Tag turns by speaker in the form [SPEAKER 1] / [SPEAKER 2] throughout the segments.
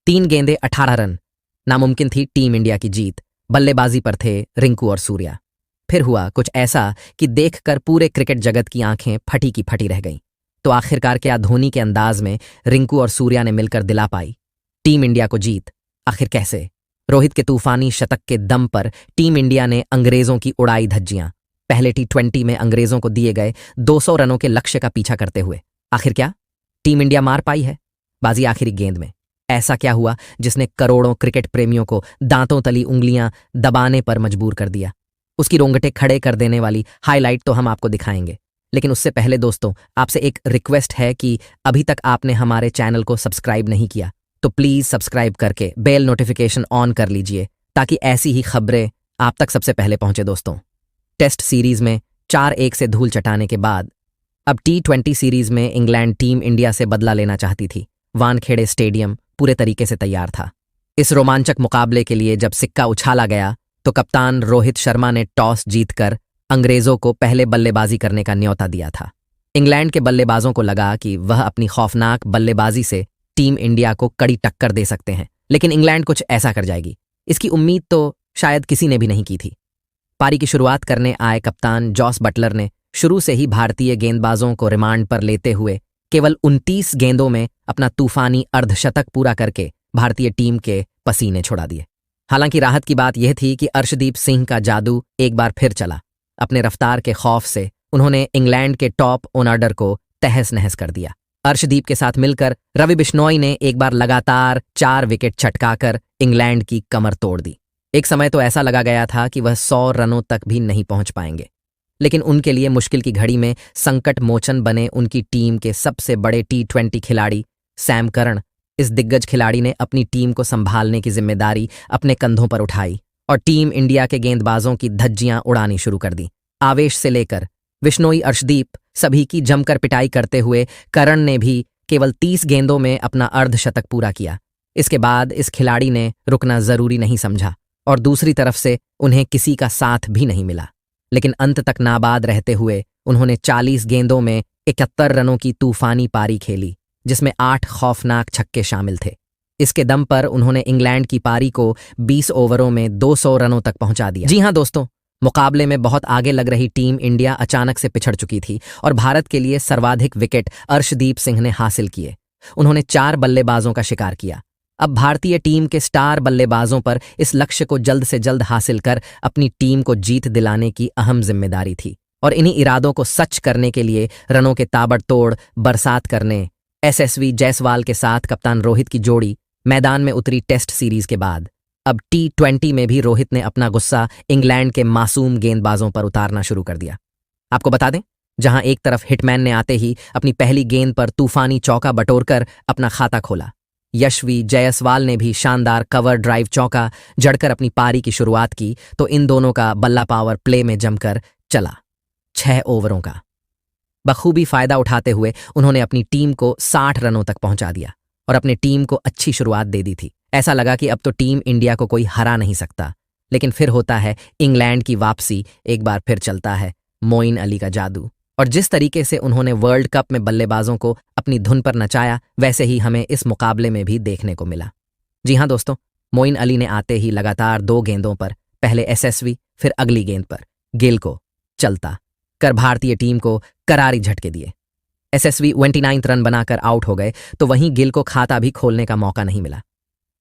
[SPEAKER 1] 3 गेंदें 18 रन। नामुमकिन थी टीम इंडिया की जीत। बल्लेबाजी पर थे रिंकू और सूर्या। फिर हुआ कुछ ऐसा कि देखकर पूरे क्रिकेट जगत की आंखें फटी की फटी रह गईं। तो आखिरकार क्या धोनी के अंदाज में रिंकू और सूर्या ने मिलकर दिला पाई टीम इंडिया को जीत। आखिर कैसे? रोहित के तूफानी शतक के दम पर टीम इंडिया ने अंग्रेजों की उड़ाई धज्जियां। पहले T20 में अंग्रेजों को दिए गए 200 रनों के लक्ष्य का पीछा करते हुए आखिर क्या टीम इंडिया मार पाई है बाजी आखिरी गेंद में? ऐसा क्या हुआ जिसने करोड़ों क्रिकेट प्रेमियों को दांतों तली उंगलियां दबाने पर मजबूर कर दिया? उसकी रोंगटे खड़े कर देने वाली हाईलाइट तो हम आपको दिखाएंगे, लेकिन उससे पहले दोस्तों आपसे एक रिक्वेस्ट है कि अभी तक आपने हमारे चैनल को सब्सक्राइब नहीं किया तो प्लीज सब्सक्राइब करके बेल नोटिफिकेशन ऑन कर लीजिए ताकि ऐसी ही खबरें आप तक सबसे पहले पहुंचे। दोस्तों, टेस्ट सीरीज में 4-1 से धूल चटाने के बाद अब T20 सीरीज में इंग्लैंड टीम इंडिया से बदला लेना चाहती थी। वानखेड़े स्टेडियम पूरे तरीके से तैयार था। इस रोमांचक मुकाबले के लिए जब सिक्का उछाला गया तो कप्तान रोहित शर्मा ने टॉस जीतकर अंग्रेजों को पहले बल्लेबाजी करने का न्योता दिया था। इंग्लैंड के बल्लेबाजों को लगा कि वह अपनी खौफनाक बल्लेबाजी से टीम इंडिया को कड़ी टक्कर दे सकते हैं, लेकिन इंग्लैंड कुछ ऐसा कर जाएगी इसकी उम्मीद तो शायद किसी ने भी नहीं की थी। पारी की शुरुआत करने आए कप्तान जॉस बटलर ने शुरू से ही भारतीय गेंदबाजों को रिमांड पर लेते हुए केवल 29 गेंदों में अपना तूफानी अर्धशतक पूरा करके भारतीय टीम के पसीने छुड़ा दिए। हालांकि राहत की बात यह थी कि अर्शदीप सिंह का जादू एक बार फिर चला। अपने रफ्तार के खौफ से उन्होंने इंग्लैंड के टॉप ऑर्डर को तहस नहस कर दिया। अर्शदीप के साथ मिलकर रवि बिश्नोई ने एक बार लगातार 4 विकेट चटकाकर इंग्लैंड की कमर तोड़ दी। एक समय तो ऐसा लगा गया था कि वह 100 रनों तक भी नहीं पहुंच पाएंगे, लेकिन उनके लिए मुश्किल की घड़ी में संकट मोचन बने उनकी टीम के सबसे बड़े T20 खिलाड़ी सैम करन। इस दिग्गज खिलाड़ी ने अपनी टीम को संभालने की जिम्मेदारी अपने कंधों पर उठाई और टीम इंडिया के गेंदबाजों की धज्जियां उड़ानी शुरू कर दी। आवेश से लेकर बिश्नोई, अर्शदीप सभी की जमकर पिटाई करते हुए करन ने भी केवल 30 गेंदों में अपना अर्धशतक पूरा किया। इसके बाद इस खिलाड़ी ने रुकना जरूरी नहीं समझा और दूसरी तरफ से उन्हें किसी का साथ भी नहीं मिला, लेकिन अंत तक नाबाद रहते हुए उन्होंने 40 गेंदों में 71 रनों की तूफानी पारी खेली, जिसमें 8 खौफनाक छक्के शामिल थे। इसके दम पर उन्होंने इंग्लैंड की पारी को 20 ओवरों में 200 रनों तक पहुंचा दिया। जी हां दोस्तों, मुकाबले में बहुत आगे लग रही टीम इंडिया अचानक से पिछड़ चुकी थी और भारत के लिए सर्वाधिक विकेट अर्शदीप सिंह ने हासिल किए। उन्होंने 4 बल्लेबाजों का शिकार किया। अब भारतीय टीम के स्टार बल्लेबाजों पर इस लक्ष्य को जल्द से जल्द हासिल कर अपनी टीम को जीत दिलाने की अहम जिम्मेदारी थी और इन्हीं इरादों को सच करने के लिए रनों के ताबड़तोड़ बरसात करने SSV जायसवाल के साथ कप्तान रोहित की जोड़ी मैदान में उतरी। टेस्ट सीरीज के बाद अब T20 में भी रोहित ने अपना गुस्सा इंग्लैंड के मासूम गेंदबाजों पर उतारना शुरू कर दिया। आपको बता दें, जहां एक तरफ हिटमैन ने आते ही अपनी पहली गेंद पर तूफानी चौका बटोरकर अपना खाता खोला, यशवी जायसवाल ने भी शानदार कवर ड्राइव चौका जड़कर अपनी पारी की शुरुआत की, तो इन दोनों का बल्ला पावर प्ले में जमकर चला। 6 ओवरों का बखूबी फायदा उठाते हुए उन्होंने अपनी टीम को 60 रनों तक पहुंचा दिया और अपनी टीम को अच्छी शुरुआत दे दी थी। ऐसा लगा कि अब तो टीम इंडिया को कोई हरा नहीं सकता, लेकिन फिर होता है इंग्लैंड की वापसी। एक बार फिर चलता है मोइन अली का जादू, और जिस तरीके से उन्होंने वर्ल्ड कप में बल्लेबाजों को अपनी धुन पर नचाया, वैसे ही हमें इस मुकाबले में भी देखने को मिला। जी हां दोस्तों, मोइन अली ने आते ही लगातार 2 गेंदों पर, पहले SSV फिर अगली गेंद पर गिल को चलता कर भारतीय टीम को करारी झटके दिए। SSV 29 रन बनाकर आउट हो गए, तो वहीं गिल को खाता भी खोलने का मौका नहीं मिला।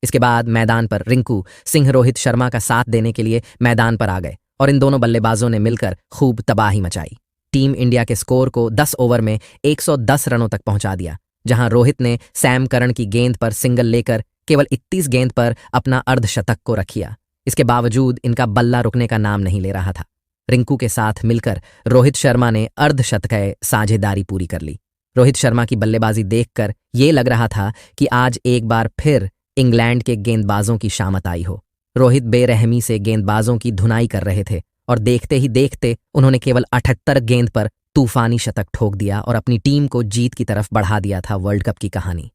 [SPEAKER 1] इसके बाद मैदान पर रिंकू सिंह रोहित शर्मा का साथ देने के लिए मैदान पर आ गए और इन दोनों बल्लेबाजों ने मिलकर खूब तबाही मचाई। टीम इंडिया के स्कोर को 10 ओवर में 110 रनों तक पहुंचा दिया, जहां रोहित ने सैम करन की गेंद पर सिंगल लेकर केवल 31 गेंद पर अपना अर्धशतक को रखिया। इसके बावजूद इनका बल्ला रुकने का नाम नहीं ले रहा था। रिंकू के साथ मिलकर रोहित शर्मा ने अर्धशतकीय साझेदारी पूरी कर ली। रोहित शर्मा की बल्लेबाजी देखकर ये लग रहा था कि आज एक बार फिर इंग्लैंड के गेंदबाजों की शामत आई हो। रोहित बेरहमी से गेंदबाजों की धुनाई कर रहे थे और देखते ही देखते उन्होंने केवल 78 गेंद पर तूफानी शतक ठोक दिया और अपनी टीम को जीत की तरफ बढ़ा दिया था। वर्ल्ड कप की कहानी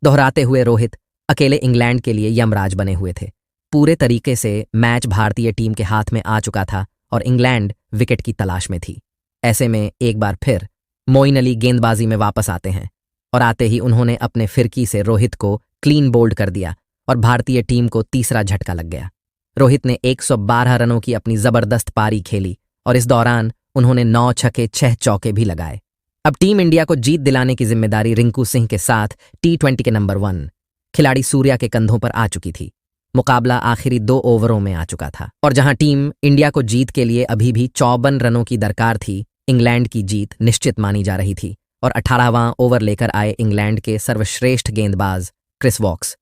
[SPEAKER 1] दोहराते हुए रोहित अकेले इंग्लैंड के लिए यमराज बने हुए थे। पूरे तरीके से मैच भारतीय टीम के हाथ में आ चुका था और इंग्लैंड विकेट की तलाश में थी। ऐसे में एक बार फिर मोइन अली गेंदबाजी में वापस आते हैं और आते ही उन्होंने अपने फिरकी से रोहित को क्लीन बोल्ड कर दिया और भारतीय टीम को तीसरा झटका लग गया। रोहित ने 112 रनों की अपनी जबरदस्त पारी खेली और इस दौरान उन्होंने 9 छक्के 6 चौके भी लगाए। अब टीम इंडिया को जीत दिलाने की जिम्मेदारी रिंकू सिंह के साथ T20 के नंबर 1 खिलाड़ी सूर्या के कंधों पर आ चुकी थी। मुकाबला आखिरी 2 ओवरों में आ चुका था और जहां टीम इंडिया को जीत के लिए अभी भी 54 रनों की दरकार थी, इंग्लैंड की जीत निश्चित मानी जा रही थी और 18वां ओवर लेकर आए इंग्लैंड के सर्वश्रेष्ठ गेंदबाज क्रिस वॉक्स।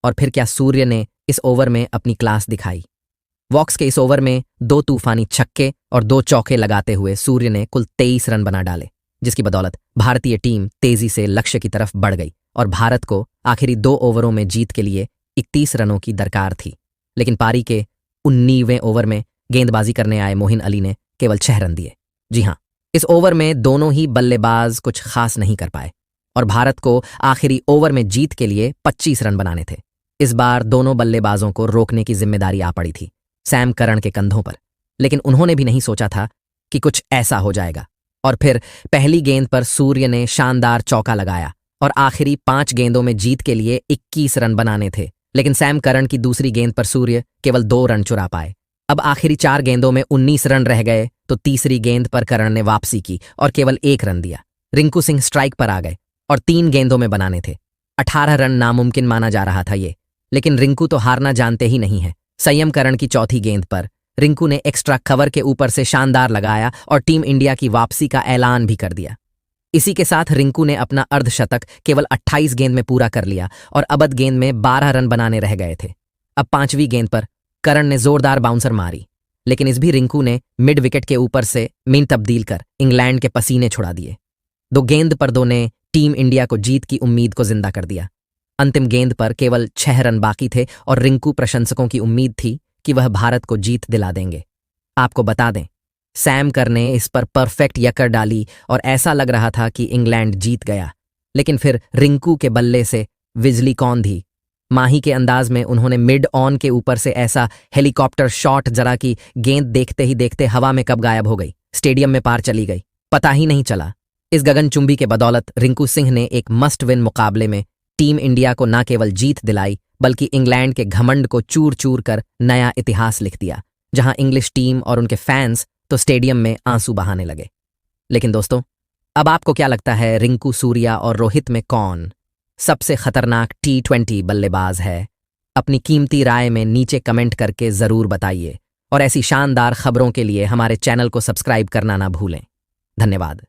[SPEAKER 1] और फिर क्या सूर्य ने इस ओवर में अपनी क्लास दिखाई। वॉक्स के इस ओवर में 2 तूफानी छक्के और 2 चौके लगाते हुए सूर्य ने कुल 23 रन बना डाले, जिसकी बदौलत भारतीय टीम तेजी से लक्ष्य की तरफ बढ़ गई और भारत को आखिरी 2 ओवरों में जीत के लिए 31 रनों की दरकार थी। लेकिन पारी के 19वें ओवर में गेंदबाजी करने आए मोहिन अली ने केवल 6 रन दिए। जी हां, इस ओवर में दोनों ही बल्लेबाज कुछ खास नहीं कर पाए और भारत को आखिरी ओवर में जीत के लिए 25 रन बनाने थे। इस बार दोनों बल्लेबाजों को रोकने की जिम्मेदारी आ पड़ी थी सैम करन के कंधों पर, लेकिन उन्होंने भी नहीं सोचा था कि कुछ ऐसा हो जाएगा। और फिर पहली गेंद पर सूर्य ने शानदार चौका लगाया और आखिरी 5 गेंदों में जीत के लिए 21 रन बनाने थे, लेकिन सैम करन की दूसरी गेंद पर सूर्य केवल 2 रन चुरा पाए। अब आखिरी 4 गेंदों में 19 रन रह गए तो तीसरी गेंद पर करन ने वापसी की और केवल 1 रन दिया। रिंकू सिंह स्ट्राइक पर आ गए और 3 गेंदों में बनाने थे। 18 रन नामुमकिन माना जा रहा था ये, लेकिन रिंकू तो हारना जानते ही नहीं है। संयम करन की चौथी गेंद पर रिंकू ने एक्स्ट्रा कवर के ऊपर से शानदार लगाया और टीम इंडिया की वापसी का ऐलान भी कर दिया। इसी के साथ रिंकू ने अपना अर्धशतक केवल 28 गेंद में पूरा कर लिया और अबद गेंद में 12 रन बनाने रह गए थे। अब 5वीं गेंद पर करन ने जोरदार बाउंसर मारी, लेकिन इस भी रिंकू ने मिड विकेट के ऊपर से मीन तब्दील कर इंग्लैंड के पसीने छुड़ा दिए। 2 गेंद पर 2 ने टीम इंडिया को जीत की उम्मीद को जिंदा कर दिया। अंतिम गेंद पर केवल 6 रन बाकी थे और रिंकू प्रशंसकों की उम्मीद थी कि वह भारत को जीत दिला देंगे। आपको बता दें, सैम करन ने इस पर परफेक्ट यकर डाली और ऐसा लग रहा था कि इंग्लैंड जीत गया, लेकिन फिर रिंकू के बल्ले से बिजली कौन दी। माही के अंदाज में उन्होंने मिड ऑन के ऊपर से ऐसा हेलीकॉप्टर शॉट जरा कि गेंद देखते ही देखते हवा में कब गायब हो गई, स्टेडियम में पार चली गई, पता ही नहीं चला। इस गगनचुंबी के बदौलत रिंकू सिंह ने एक मस्ट विन मुकाबले में टीम इंडिया को न केवल जीत दिलाई बल्कि इंग्लैंड के घमंड को चूर चूर कर नया इतिहास लिख दिया, जहां इंग्लिश टीम और उनके फैंस तो स्टेडियम में आंसू बहाने लगे। लेकिन दोस्तों, अब आपको क्या लगता है, रिंकू, सूर्या और रोहित में कौन सबसे खतरनाक T20 बल्लेबाज है? अपनी कीमती राय में नीचे कमेंट करके जरूर बताइए और ऐसी शानदार खबरों के लिए हमारे चैनल को सब्सक्राइब करना ना भूलें। धन्यवाद।